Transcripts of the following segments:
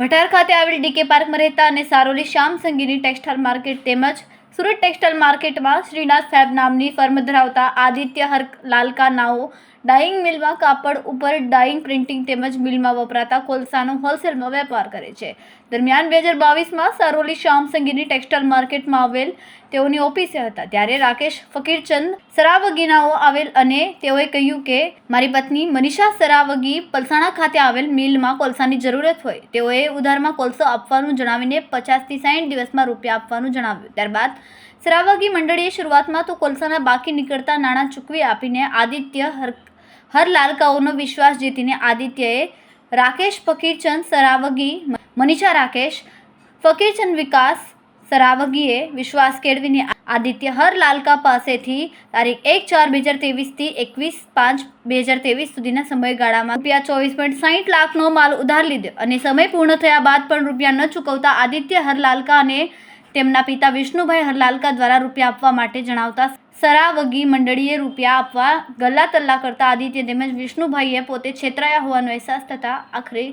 ભટાર ખાતે આવેલ ડીકે પાર્કમાં રહેતા અને સારોલી શ્યામ સંગીની ટેક્સટાઇલ માર્કેટ તેમજ સુરત ટેક્સટાઇલ માર્કેટમાં શ્રીનાથ ફેબ નામની ફર્મ ધરાવતા આદિત્ય હર લાલકા નાઓ ડાઇંગ મિલમાં કાપડ ઉપર ડાઇંગ પ્રિન્ટિંગ તેમજ મિલમાં વપરાતા કોલસાનો હોલસેલમાં વેપાર કરે છે. દરમિયાન 2022માં સારોલી શ્યામ સંગીની ટેક્સટાઇલ માર્કેટમાં આવેલ તેઓની ઓફિસે હતા ત્યારે રાકેશ ફકીરચંદ સરાવગીનાઓ આવેલ અને તેઓએ કહ્યું કે મારી પત્ની મનીષા સરાવગી પલસાણા ખાતે આવેલ મિલમાં કોલસાની જરૂરત હોય. તેઓએ ઉધારમાં કોલસો આપવાનું જણાવીને 50 થી 60 દિવસમાં રૂપિયા આપવાનું જણાવ્યું. ત્યારબાદ સરાવગી મંડળીએ શરૂઆતમાં તો કોલસાના બાકી નીકળતા નાણાં ચૂકવી આપીને આદિત્ય હર લાલકાઓનો વિશ્વાસ જીતીને આદિત્યએ રાકેશ ફકીરચંદ સરાવગી, મનીષા રાકેશ ફકીરચંદ વિકાસ સરાવગીએ વિશ્વાસ કેળવીને આદિત્ય હર લાલકા પાસેથી તારીખ 1/4/2023 થી 21/5/2023 સુધીના સમયગાળામાં ₹24.60 લાખનો માલ ઉધાર લીધો અને સમય પૂર્ણ થયા બાદ પણ રૂપિયા ન ચૂકવતા આદિત્ય હર લાલકા અને તેમના પિતા વિષ્ણુભાઈ હરલાલકા દ્વારા રૂપિયા આપવા માટે જણાવતા સરાવગી મંડળીએ રૂપિયા આપવા ગલ્લા તલ્લા કરતા આદિત્ય તેમજ વિષ્ણુભાઈએ પોતે છેતરાયા હોવાનો અહેસાસ થતા આખરે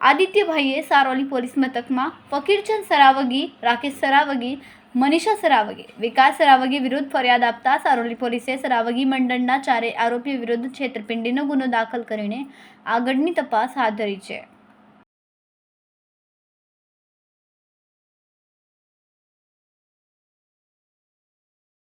આદિત્યભાઈએ સારોલી પોલીસ મથકમાં ફકીરચંદ સરાવગી, રાકેશ સરાવગી, મનીષા સરાવગી, વિકાસ સરાવગી વિરુદ્ધ ફરિયાદ આપતા સારોલી પોલીસે સરાવગી મંડળના 4 આરોપીઓ વિરુદ્ધ છેતરપિંડીનો ગુનો દાખલ કરીને આગળની તપાસ હાથ ધરી છે.